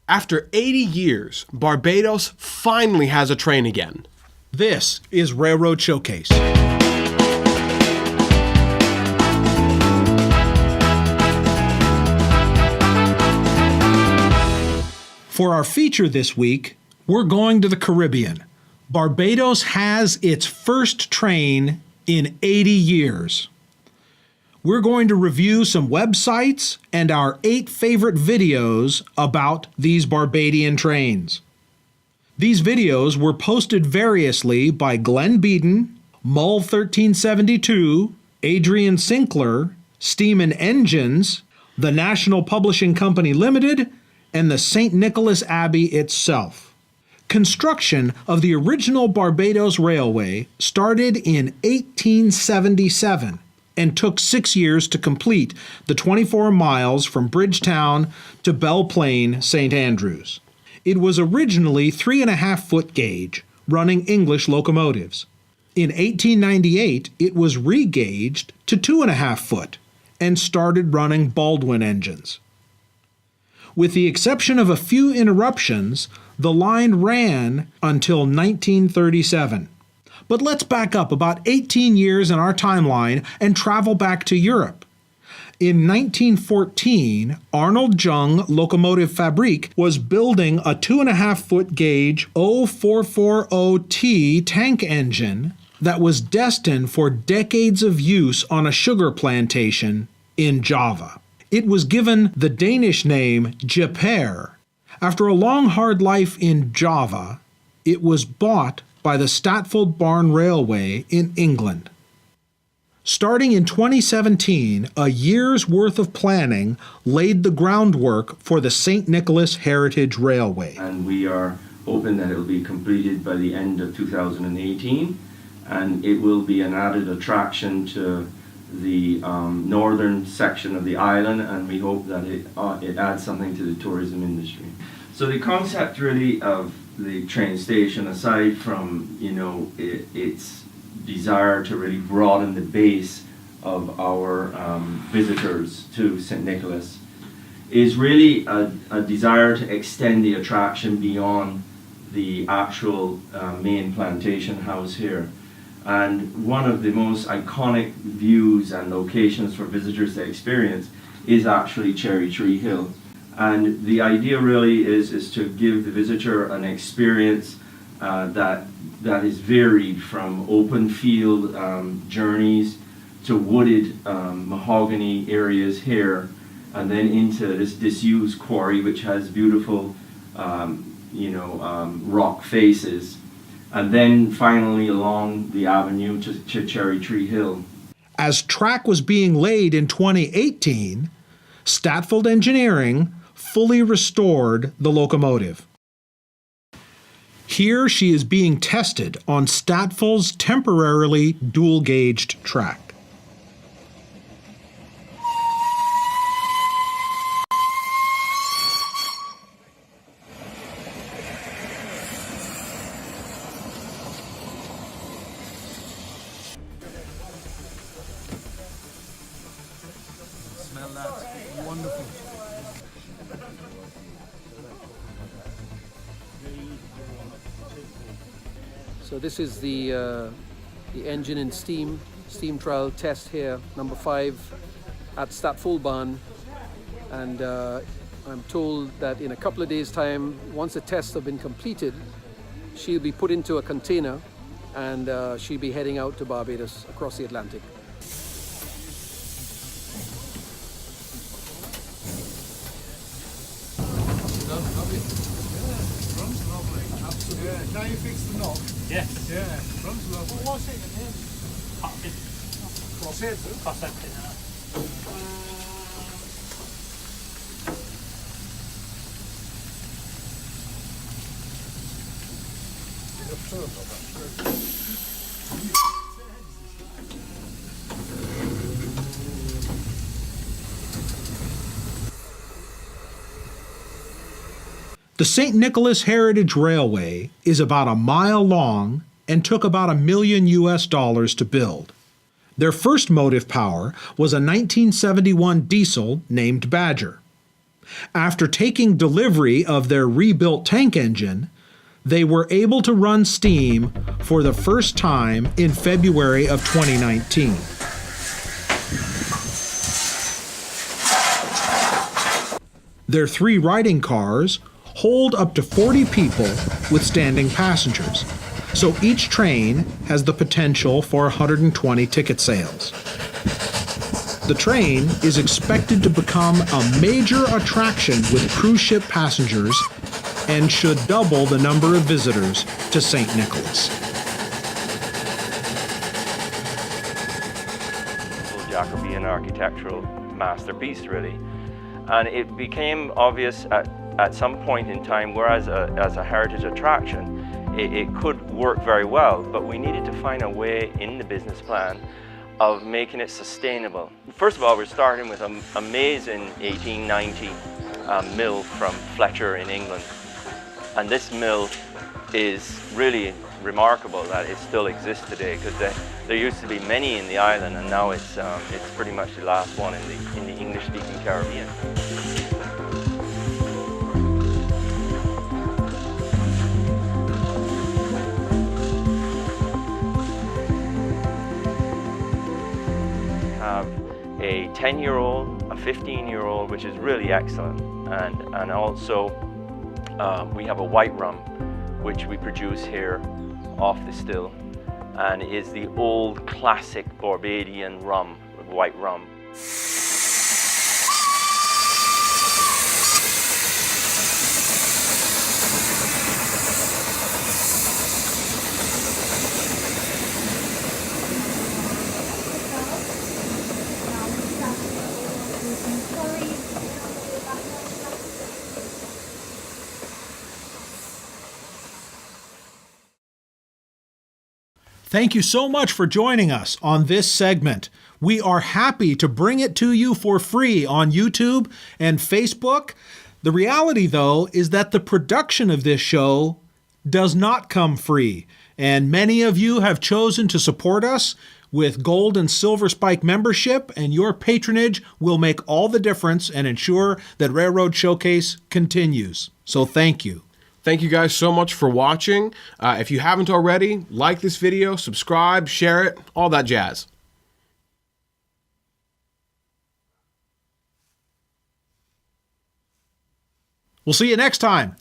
After 80 years, Barbados finally has a train again. This is Railroad Showcase. For our feature this week, we're going to the Caribbean. Barbados has its first train in 80 years. We're going to review some websites and our 8 favorite videos about these Barbadian trains. These videos were posted variously by Glenn Beaton, Mull 1372, Adrian Sinkler, Steam and Engines, the National Publishing Company Limited, and the St. Nicholas Abbey itself. Construction of the original Barbados Railway started in 1877 and took 6 years to complete the 24 miles from Bridgetown to Belle Plaine, St. Andrews. It was originally 3.5-foot gauge, running English locomotives. In 1898, it was re-gauged to 2.5 foot and started running Baldwin engines. With the exception of a few interruptions, the line ran until 1937. But let's back up about 18 years in our timeline and travel back to Europe. In 1914, Arnold Jung Locomotive Fabrique was building a 2.5-foot gauge 0440T tank engine that was destined for decades of use on a sugar plantation in Java. It was given the Danish name Jeper. After a long, hard life in Java, it was bought by the Stratford Barn Railway in England. Starting in 2017, a year's worth of planning laid the groundwork for the St. Nicholas Heritage Railway. And we are hoping that it will be completed by the end of 2018, and it will be an added attraction to the northern section of the island, and we hope that it adds something to the tourism industry. So the concept really of the train station, aside from its desire to really broaden the base of our visitors to St. Nicholas, is really a desire to extend the attraction beyond the actual main plantation house here. And one of the most iconic views and locations for visitors to experience is actually Cherry Tree Hill. And the idea really is to give the visitor an experience that is varied, from open field journeys to wooded mahogany areas here, and then into this disused quarry which has beautiful rock faces, and then finally along the avenue to Cherry Tree Hill. As track was being laid in 2018, Stratford Engineering fully restored the locomotive. Here she is being tested on Stratford's temporarily dual-gauged track. Smell that. Wonderful. So this is the engine and steam trial test here, number 5 at Stratford Barn, and I'm told that in a couple of days' time, once the tests have been completed, she'll be put into a container and she'll be heading out to Barbados across the Atlantic. Yeah, now you fix the knob. Yes. Yeah, runs lovely. What was it in here? Crosshead. Crosshead. The St. Nicholas Heritage Railway is about a mile long and took about $1 million to build. Their first motive power was a 1971 diesel named Badger. After taking delivery of their rebuilt tank engine, they were able to run steam for the first time in February of 2019. Their 3 riding cars hold up to 40 people with standing passengers, so each train has the potential for 120 ticket sales. The train is expected to become a major attraction with cruise ship passengers and should double the number of visitors to St. Nicholas. Jacobean architectural masterpiece, really. And it became obvious at some point in time, whereas as a heritage attraction, it could work very well, but we needed to find a way in the business plan of making it sustainable. First of all, we're starting with an amazing 1890 mill from Fletcher in England. And this mill is really remarkable that it still exists today, because there used to be many in the island, and now it's pretty much the last one in the English-speaking Caribbean. Have a 10-year-old, a 15-year-old, which is really excellent, and also we have a white rum, which we produce here off the still, and is the old classic Barbadian rum, white rum. Thank you so much for joining us on this segment. We are happy to bring it to you for free on YouTube and Facebook. The reality, though, is that the production of this show does not come free, and many of you have chosen to support us with Gold and Silver Spike membership, and your patronage will make all the difference and ensure that Railroad Showcase continues. So thank you. Thank you guys so much for watching. If you haven't already, like this video, subscribe, share it, all that jazz. We'll see you next time.